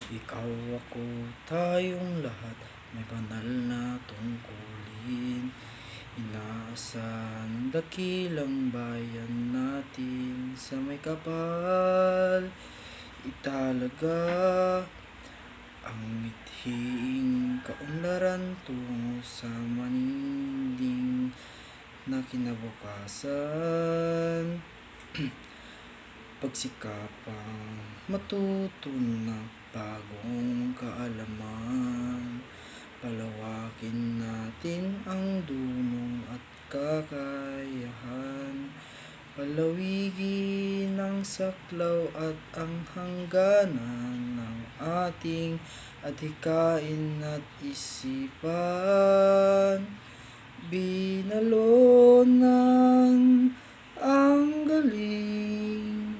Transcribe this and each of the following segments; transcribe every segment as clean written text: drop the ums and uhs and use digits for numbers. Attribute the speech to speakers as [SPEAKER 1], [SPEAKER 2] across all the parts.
[SPEAKER 1] Ikaw, ako, tayong lahat may banal na tungkulin. Inaasahan ng dakilang bayan natin sa may kapal. Italaga ang mithiing kaunlaran tungo sa maninding na kinabukasan. Pagsikapang matuto ng bagong kaalaman, palawakin natin ang dunong at kakayahan, palawigin ang saklaw at ang hangganan ng ating adhikain at isipan. Binalonan ang galing,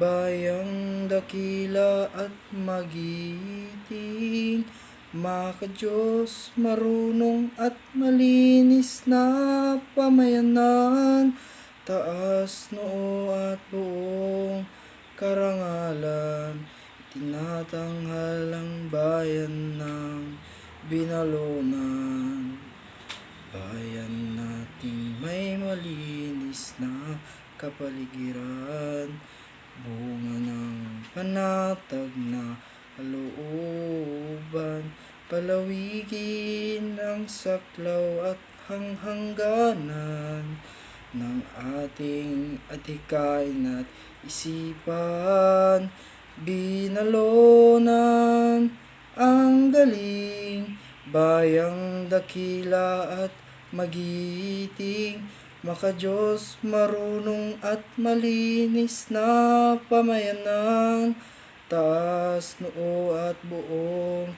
[SPEAKER 1] bayang dakila at magiting, maka-Diyos, marunong at malinis na pamayanan, taas noo at buong karangalan, tinatanghal ang bayan ng Binalonan. Bayan nating may malinis na kapaligiran, bunga ng panatag na kalooban, palawigin ang saklaw at hangganan ng ating adhikain at isipan. Binalonan ang galing, bayang dakila at magiting, maka-Diyos, marunong at malinis na pamayanan, taas noo at buong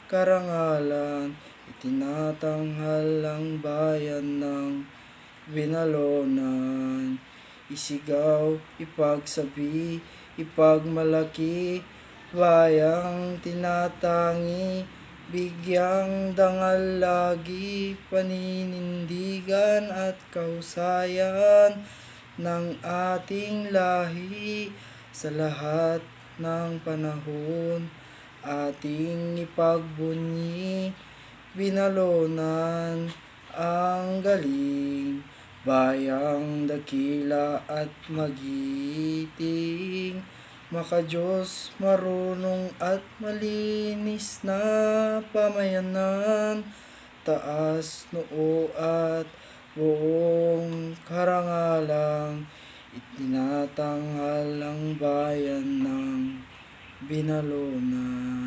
[SPEAKER 1] karangalan, itinatanghal ang bayan ng Binalonan. Isigaw, ipagsabi, ipagmalaki, bayang tinatangi, bigyang dangal lagi, paninindigan at kahusayan ng ating lahi sa lahat ng panahon, ating ipagbunyi. Binalonan ang galing, bayang dakila at magiting, maka-Diyos, marunong at malinis na pamayanan, taas noo at buong karangalang, itinatanghal ang bayan ng Binalonan.